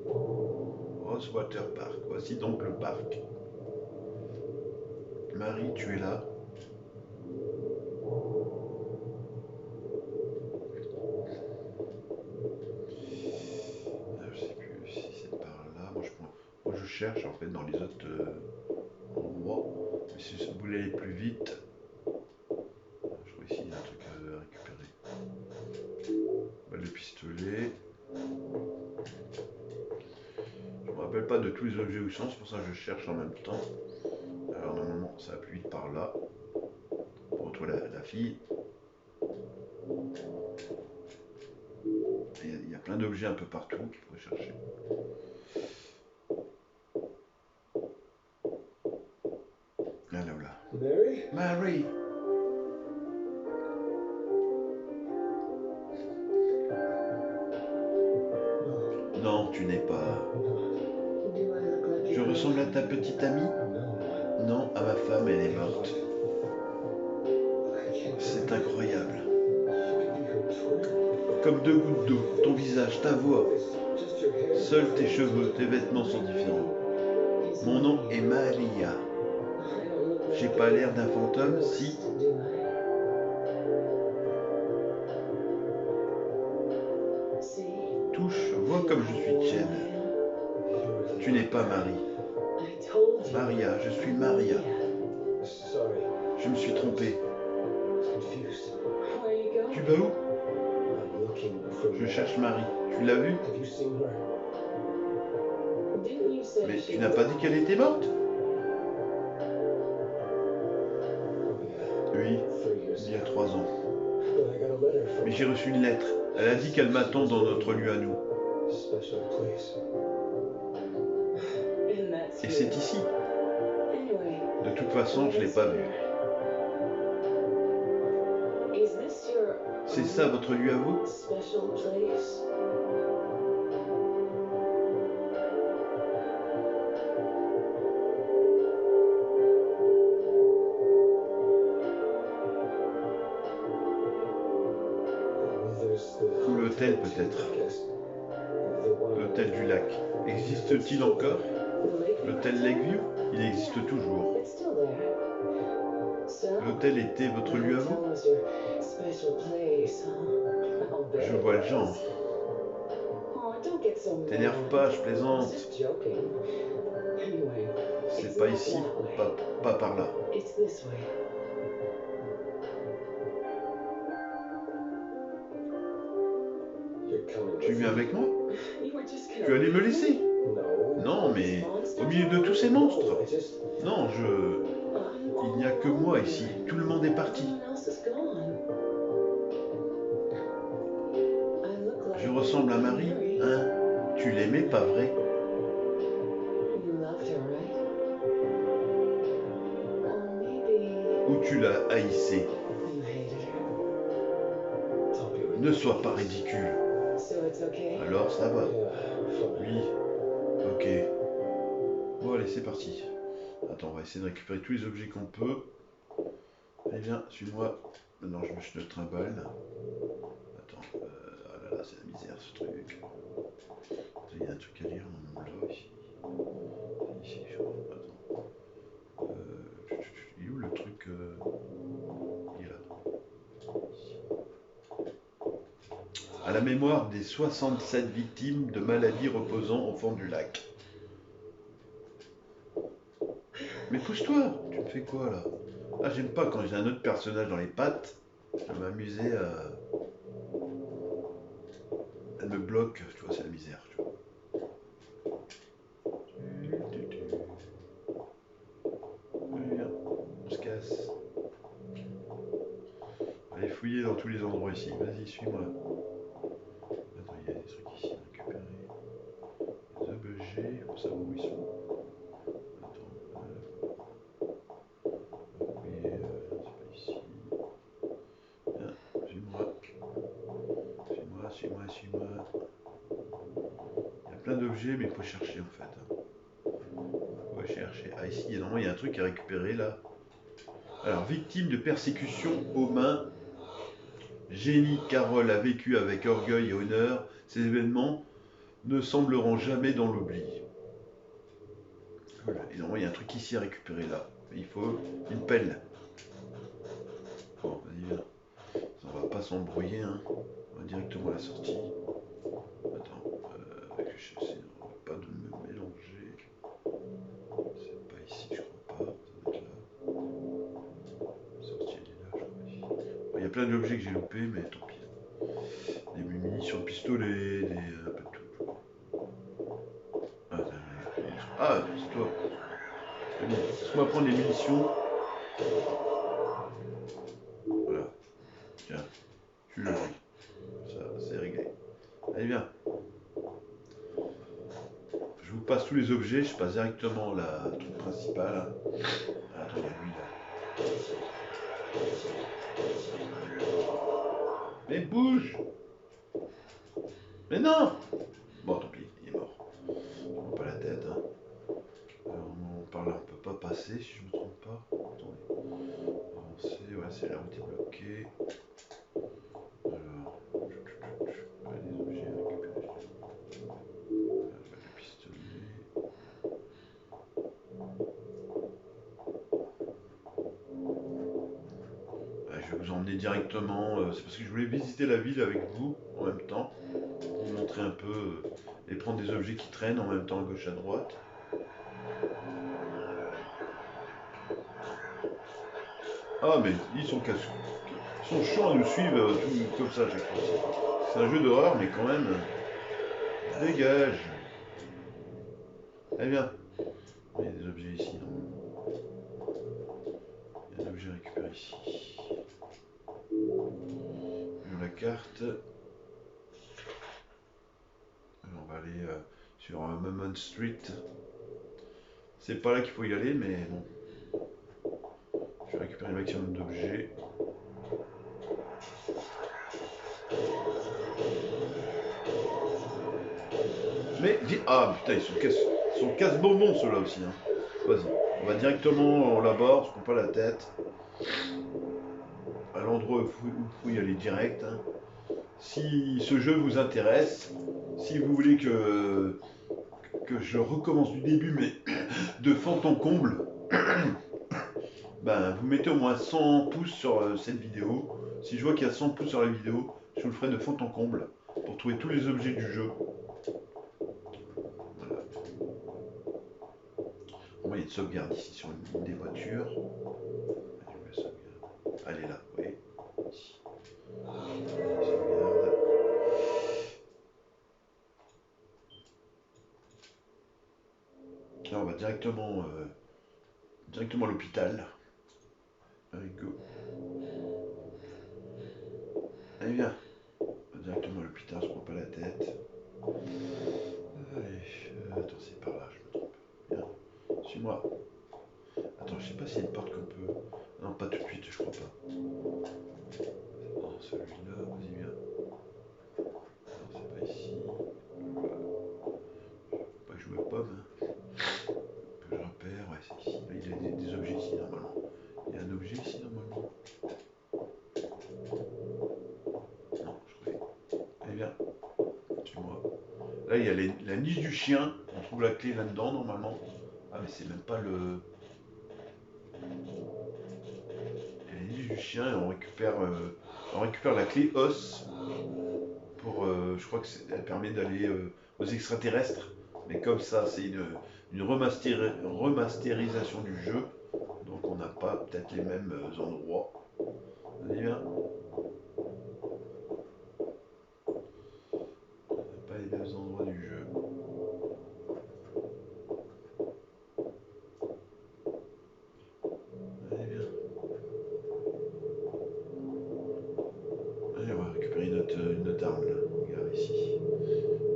Rosewater Park. Voici donc le parc. Marie, tu es là. Je sais plus si c'est par là. Moi, je cherche en fait dans les autres endroits. Mais si vous voulez aller plus vite, je crois ici il y a un truc à récupérer. Balle de pistolet. Je me rappelle pas de tous les objets où ils sont, c'est pour ça que je cherche en même temps. Alors normalement ça va plus vite par là. Pour toi la fille. Il y a plein d'objets un peu partout qu'il faut chercher. Là, là, là. Mary. Non, tu n'es pas. Je ressemble à ta petite amie? Non, à ma femme, elle est morte. C'est incroyable. Comme deux gouttes d'eau, ton visage, ta voix. Seuls tes cheveux, tes vêtements sont différents. Mon nom est Maria. J'ai pas l'air d'un fantôme, si? Touche, vois comme je suis tiède. Tu n'es pas Marie. Maria, je suis Maria. Je me suis trompé. vas où? Je cherche Marie. Tu l'as vue? Mais tu n'as pas dit qu'elle était morte? Oui, il y a 3 ans. Mais j'ai reçu une lettre. Elle a dit qu'elle m'attend dans notre lieu à nous. Et c'est ici. De toute façon, je ne l'ai pas vue. C'est ça votre lieu à vous? Ou l'hôtel peut-être. L'hôtel du lac. Existe-t-il encore? L'hôtel Lakeview? Il existe toujours. L'hôtel était votre lieu à vous? Je vois le genre. T'énerve pas, je plaisante. C'est pas ici, pas par là. Tu viens avec moi? Tu allais me laisser? Non, mais au milieu de tous ces monstres. Non, Il n'y a que moi ici. Tout le monde est parti. Je ressemble à Marie, hein? Tu l'aimais, pas vrai? Ou tu la haïssais? Ne sois pas ridicule. Alors ça va. Oui. Ok. Bon allez, c'est parti. Attends, on va essayer de récupérer tous les objets qu'on peut. Allez, viens, suis-moi. Maintenant, je me trimballe. Attends, ah là là, c'est la misère ce truc. Il y a un truc à lire là, ici. Ici, je crois. Attends. Il est où le truc il est là. Ici. À la mémoire des 67 victimes de maladies reposant au fond du lac. Mais pousse-toi, tu me fais quoi là? Ah, j'aime pas quand j'ai un autre personnage dans les pattes. Je vais m'amuser à. Elle me bloque, tu vois, c'est la misère. Tu vois. Allez, viens, on se casse. Allez fouiller dans tous les endroits ici. Vas-y, suis-moi. Attends, il y a des trucs ici à récupérer. Des objets, faut savoir où ils sont. Attends, oui, c'est pas ici. Viens, suis-moi. Suis-moi. Il y a plein d'objets, mais il faut chercher en fait. On va chercher. Ah, ici, normalement, il y a un truc à récupérer là. Alors, victime de persécution aux mains. Jenny Carroll a vécu avec orgueil et honneur. Ces événements ne sembleront jamais dans l'oubli. Voilà. Et normalement, il y a un truc ici à récupérer là. Il faut une pelle. Bon, vas-y, viens. On va pas s'embrouiller, hein. On va directement à la sortie. Attends, j'essaie pas de me mélanger. C'est pas ici, je crois pas. Ça doit être là. La sortie, elle est là, je crois, ici. Bon, il y a plein d'objets que j'ai loupés, mais tant pis. Des munitions de pistolet, un peu de tout. Ah, c'est toi. Laisse-moi prendre les munitions. Voilà. Tiens, tu le dis. Ça, c'est réglé. Allez, viens. Je vous passe tous les objets, je passe directement la truc principale. Ah, attends, il y a lui là. Mais bouge! Mais non! Bon, tant pis, il est mort. Je prends pas la tête. Hein. Alors, par là, on peut pas passer si je me trompe pas. Attendez. Avancer, ouais, c'est la route est bloquée. Alors, les objets à récupérer. Le pistolet. Je vais vous emmener directement. C'est parce que je voulais visiter la ville avec vous en même temps. Pour vous montrer un peu et prendre des objets qui traînent en même temps à gauche à droite. Ah, mais ils sont sont chiants à nous suivre tout comme ça à chaque fois. C'est un jeu d'horreur, mais quand même. Dégage. Eh bien. Il y a des objets ici, normalement. Il y a un objet à récupérer ici. Dans la carte. Alors, on va aller sur Mammon Street. C'est pas là qu'il faut y aller, mais bon. Je vais récupérer le maximum d'objets. Mais, ah putain, ils sont casse-bonbons ceux-là aussi. Hein. Vas-y, on va directement là-bas, on se prend pas la tête. À l'endroit où il faut y aller direct. Hein. Si ce jeu vous intéresse, si vous voulez que je recommence du début, mais de fond en comble, ben, vous mettez au moins 100 pouces sur cette vidéo. Si je vois qu'il y a 100 pouces sur la vidéo, je vous le ferai de fond en comble pour trouver tous les objets du jeu. Voilà. Bon, il y a une sauvegarde ici sur une des voitures. Elle est là, oui. Ici. Sauvegarde. Là, on va directement à l'hôpital. Allez, go. Allez, viens. Directement à l'hôpital, je prends pas la tête. Allez, attends, c'est par là, je me trompe. Viens, suis-moi. Attends, je sais pas s'il y a une porte qu'on peut... Non, pas tout de suite, je crois pas. Non, celui-là, vas-y, viens. Non, c'est pas ici. Pas jouer aux pommes. Hein. Que je repère, ouais, c'est ici. Là, il y a des objets ici, normalement. Il y a un objet ici, normalement. Non, je croyais. Allez, viens. Suis-moi. Là, il y a la niche du chien. On trouve la clé là-dedans, normalement. Ah, mais c'est même pas le... Il y a la niche du chien et on récupère la clé os. Pour, je crois qu'elle permet d'aller aux extraterrestres. Mais comme ça, c'est une remasterisation du jeu. Donc on n'a pas peut-être les mêmes endroits. Allez, viens. On n'a pas les mêmes endroits du jeu. Allez, viens. Allez, on va récupérer une autre arme là. Regarde ici.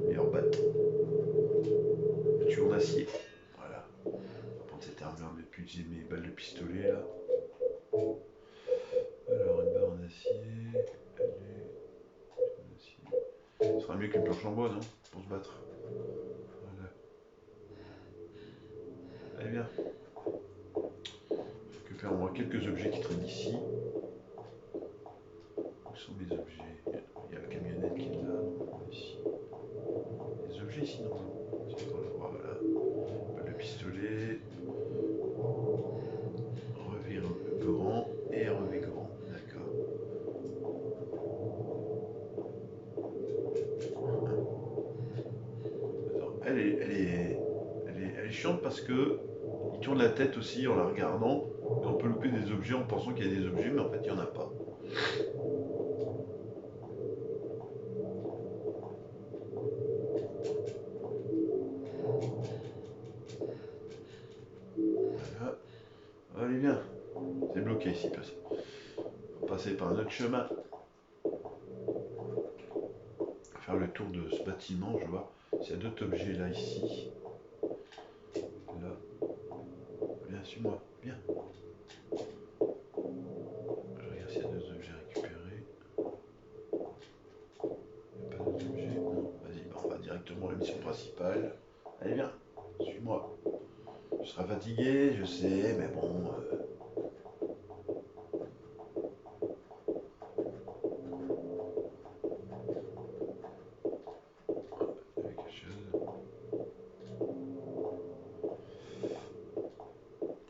Meilleure batte. Tu en acier. Voilà. On va prendre cette arme là, on va plus utiliser mes balles de pistolet là. Alors une barre en acier. Ce sera mieux qu'une planche en bois, non? Pour se battre. Voilà. Allez, viens. Je récupère au moins quelques objets qui traînent ici. Où sont mes objets? Il y a la camionnette qui est là, ici. Les objets ici, normalement. Voilà. Le pistolet. Revigorant et revigorant. D'accord. Elle est chiante parce que il tourne la tête aussi en la regardant et on peut louper des objets en pensant qu'il y a des objets mais en fait il n'y en a pas. Voilà. Allez viens. C'est bloqué ici. On va passer par un autre chemin. Faire le tour de ce bâtiment, je vois. S'il y a d'autres objets là ici. Là. Viens, suis-moi. Viens. Je regarde s'il y a d'autres objets à récupérer. Il n'y a pas d'autres objets. Non. Vas-y, on va directement à la mission principale. Allez, viens. Suis-moi. Tu seras fatigué, je sais, mais bon.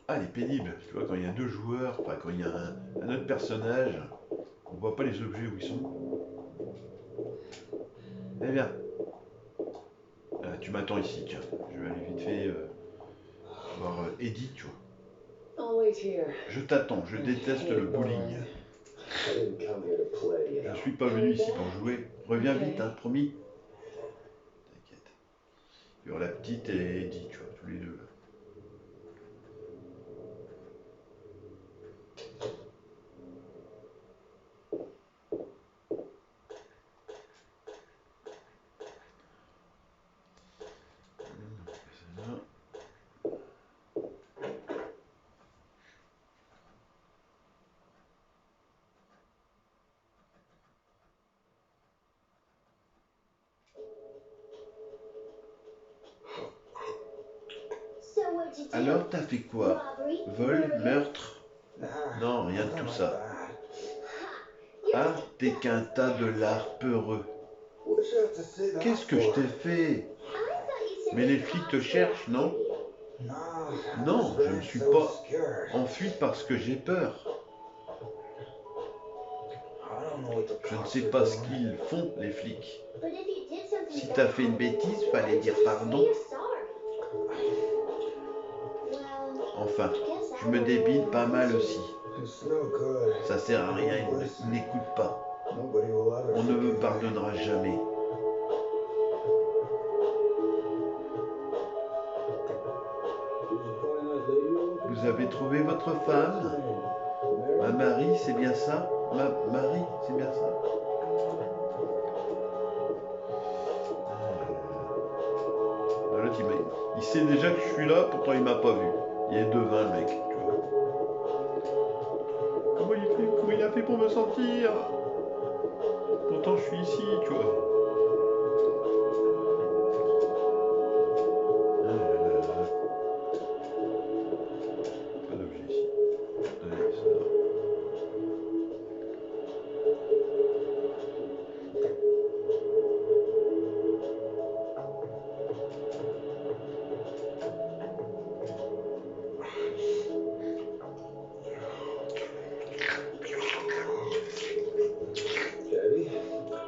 Ah, elle est pénible. Tu vois, quand il y a deux joueurs, enfin, quand il y a un autre personnage, on voit pas les objets où ils sont. Eh bien. Tu m'attends ici, tiens. Je vais aller vite fait voir Eddie, tu vois. Je t'attends, je déteste le bowling. Je suis pas venu ici pour jouer. Reviens vite, hein, promis. T'inquiète. Il y aura la petite et Eddie, tu vois, tous les deux. Alors, t'as fait quoi? Vol, meurtre? Non, rien de tout ça. Ah, t'es qu'un tas de lard peureux. Qu'est-ce que je t'ai fait? Mais les flics te cherchent, non? Non, je ne suis pas enfui parce que j'ai peur. Je ne sais pas ce qu'ils font, les flics. Si t'as fait une bêtise, fallait dire pardon. Enfin, je me débine pas mal aussi. Ça sert à rien, ils n'écoutent pas. On ne me pardonnera jamais. Vous avez trouvé votre femme? Ma Marie, c'est bien ça? Ma Marie, c'est bien ça? L'autre, il sait déjà que je suis là, pourtant il m'a pas vu. Il est devin, le mec, tu vois. Comment il a fait pour me sentir? Pourtant je suis ici, tu vois. Pas d'objet ici. Allez, ça va.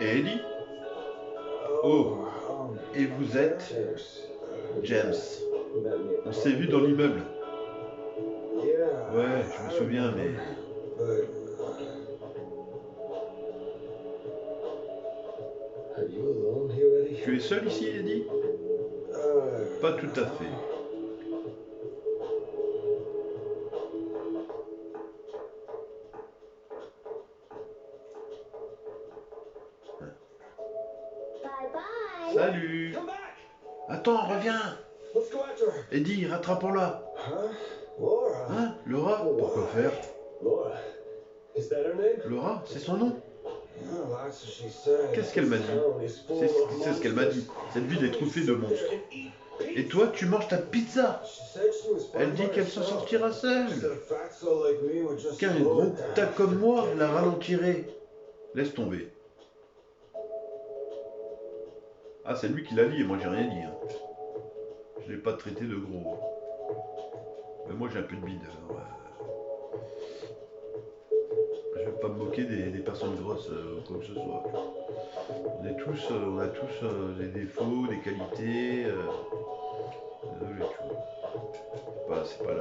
Eddie? Oh, et vous êtes James. On s'est vu dans l'immeuble. Ouais, je me souviens, mais... Tu es seul ici, Eddie? Pas tout à fait. Salut! Attends, reviens! Eddie, rattrapons-la! Hein? Laura? Pourquoi faire? Laura, c'est son nom? Qu'est-ce qu'elle m'a dit? C'est ce qu'elle m'a dit. Cette ville est truffée de monstres. Et toi, tu manges ta pizza? Elle dit qu'elle s'en sortira seule. Qu'un gros tas comme moi la ralentirait. Laisse tomber. Ah, c'est lui qui l'a dit et moi j'ai rien dit. Hein. Je l'ai pas traité de gros. Mais moi j'ai un peu de bide. Alors, je vais pas me moquer des personnes grosses ou quoi que ce soit. On a tous des défauts, des qualités. Désolé, tu vois. C'est pas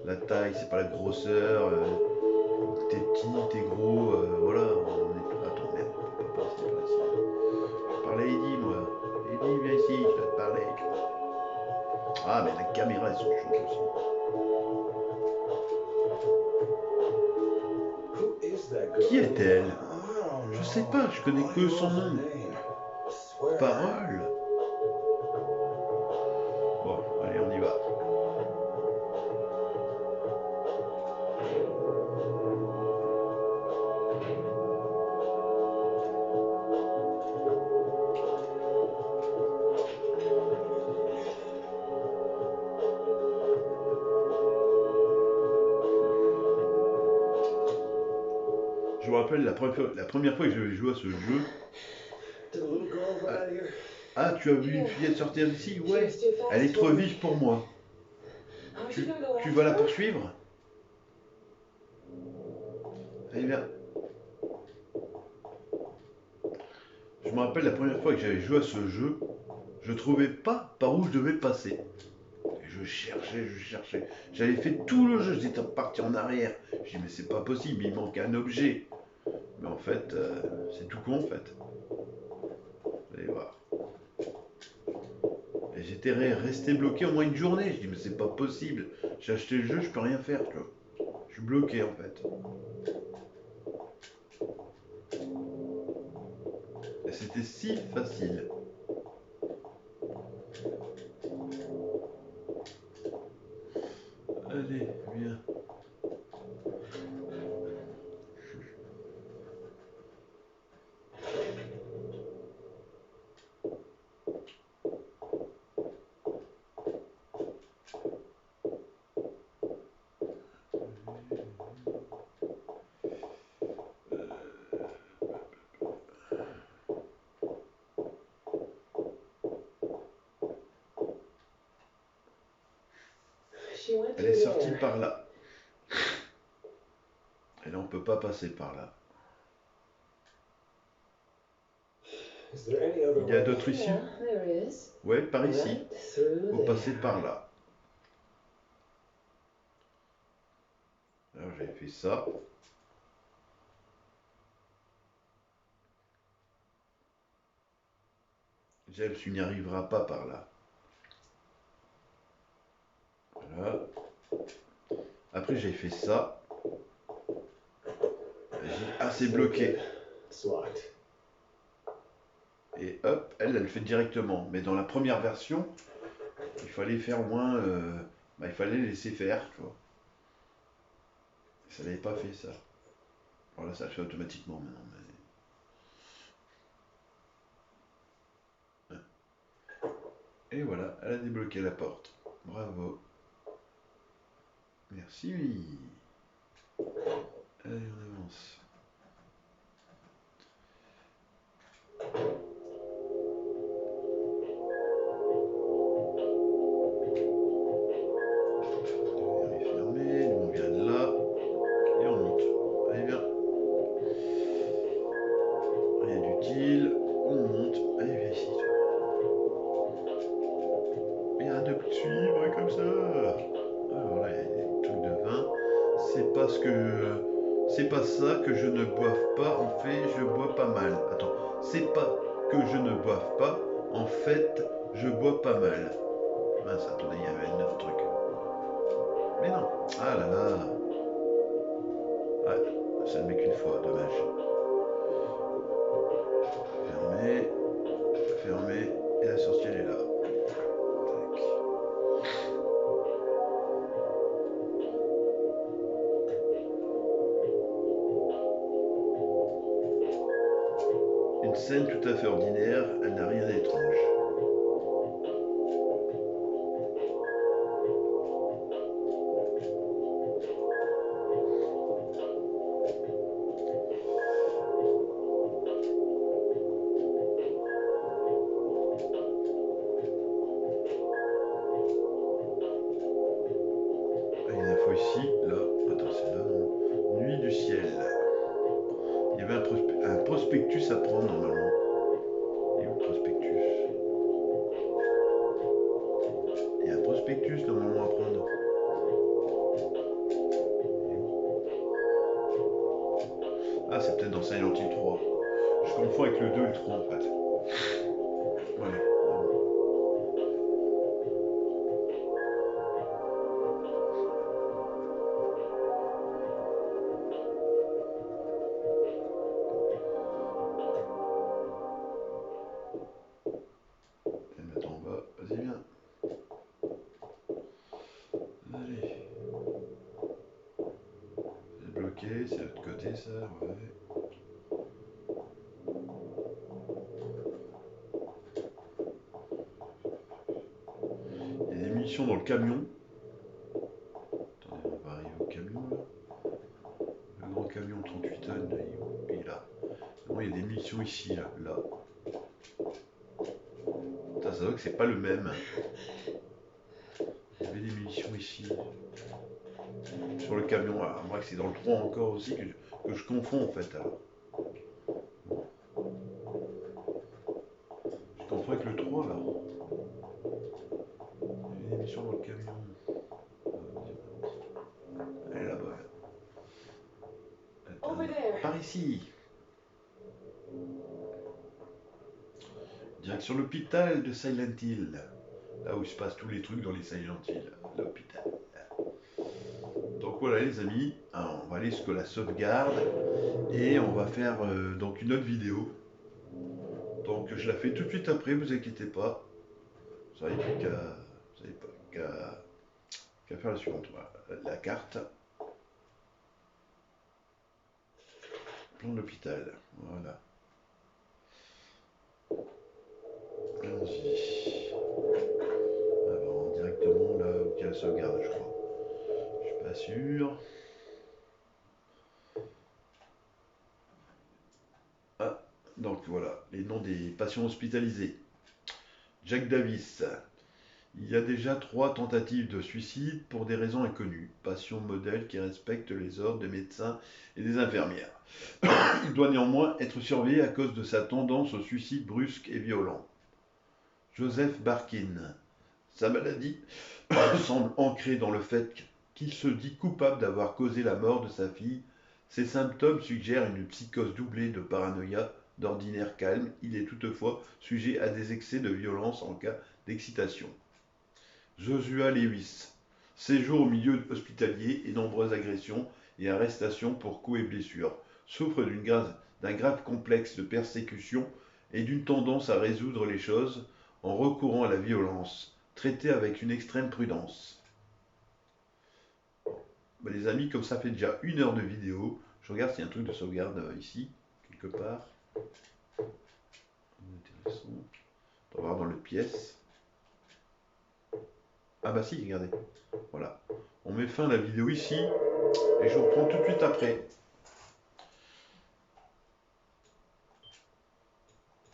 la taille, c'est pas la grosseur. T'es petit, t'es gros, voilà. Attends, merde, on peut pas passer par ici. Je parlais à Eddie, moi. Eddie, viens ici, je dois te parler. Ah, mais la caméra, elles sont chaudes aussi. Qui est-elle? Je sais pas, je connais que son nom. Parole. Bon, allez, on y va. Je me rappelle la première fois que j'avais joué à ce jeu. Ah, tu as vu une fillette sortir d'ici? Ouais, elle est trop vive pour moi. Tu vas la poursuivre? Allez, viens. Je me rappelle la première fois que j'avais joué à ce jeu, je trouvais pas par où je devais passer. Et je cherchais. J'avais fait tout le jeu, j'étais parti en arrière. Je dis mais c'est pas possible, il manque un objet. Mais en fait, c'est tout con en fait. Vous allez voir. Et j'étais resté bloqué au moins une journée. Je dis mais c'est pas possible. J'ai acheté le jeu, je peux rien faire, tu vois. Je suis bloqué en fait. Et c'était si facile. Allez, viens. Elle est sortie par là. Et là, on peut pas passer par là. Il y a d'autres issues? Ouais, par ici. Faut passer par là. Alors, j'ai fait ça. James, tu n'y arriveras pas par là. Voilà. Après, j'ai fait ça. Ah, c'est bloqué. Et hop, elle le fait directement. Mais dans la première version, il fallait faire au moins... il fallait laisser faire, tu vois. Ça n'avait pas fait ça. Voilà, ça le fait automatiquement maintenant. Et voilà, elle a débloqué la porte. Bravo. Merci. Allez, on avance. On est fermé, nous on vient de là. Et on monte. Allez, viens. Rien d'utile. On monte. Allez, viens ici. Bien de suivre comme ça. Alors là, il y a des trucs de vin. C'est pas ce que. C'est pas ça que je ne boive pas. En fait, je bois pas mal. Attends. C'est pas que je ne boive pas. En fait, je bois pas mal. Mince, attendez, il y avait un autre truc. Mais non. Ah là là. Ouais, ça ne met qu'une fois, dommage. Fermé. Fermé. Et la sortie, elle est là. Tac. Une scène tout à fait ordinaire, elle n'a rien d'étrange. Ah, il y a une info ici, là. Attends, c'est là, non? Nuit du ciel. Il y avait un prospectus à prendre normalement. Et où le prospectus? Il y a un prospectus normalement à prendre. Ah, c'est peut-être dans Silent Hill 3. Je confonds avec le 2 et le 3 en fait. Ouais. Elle m'attend en bas. Vas-y, viens. Allez. C'est bloqué, c'est de l'autre côté ça, ouais. Il y a des munitions dans le camion. Attendez, on va arriver au camion là. Le grand camion 38 tonnes, il est là. Non, il y a des munitions ici, là. Putain, ça voit que c'est pas le même. Il y avait des munitions ici. Sur le camion, alors, moi que c'est dans le 3 encore aussi que je confonds en fait alors. Je confonds avec le 3 là. Il y a des munitions dans le camion. Elle est là-bas. Par ici. Sur l'hôpital de Silent Hill. Là où il se passe tous les trucs dans les Silent Hill. L'hôpital. Donc voilà les amis, alors, on va aller jusqu'à la sauvegarde et on va faire donc une autre vidéo. Donc je la fais tout de suite après, vous inquiétez pas. Vous n'avez plus qu'à faire la suivante. Voilà. La carte. Plan de l'hôpital. Voilà. Allons-y. Alors, directement là où il y a la sauvegarde, je crois. Je suis pas sûr. Ah, donc voilà, les noms des patients hospitalisés. Jack Davis. Il y a déjà 3 tentatives de suicide pour des raisons inconnues. Patient modèle qui respecte les ordres des médecins et des infirmières. Il doit néanmoins être surveillé à cause de sa tendance au suicide brusque et violent. Joseph Barkin. Sa maladie semble ancrée dans le fait qu'il se dit coupable d'avoir causé la mort de sa fille. Ses symptômes suggèrent une psychose doublée de paranoïa. D'ordinaire calme, il est toutefois sujet à des excès de violence en cas d'excitation. Joshua Lewis. Séjour au milieu hospitalier et nombreuses agressions et arrestations pour coups et blessures. Souffre d'un grave complexe de persécution et d'une tendance à résoudre les choses en recourant à la violence, traité avec une extrême prudence. Bah, les amis, comme ça fait déjà 1 heure de vidéo, je regarde s'il y a un truc de sauvegarde ici, quelque part. Intéressant. On va voir dans le pièce. Ah bah si, regardez. Voilà. On met fin à la vidéo ici et je reprends tout de suite après.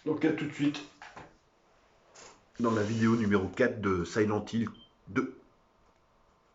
Donc à tout de suite dans la vidéo numéro 4 de Silent Hill 2.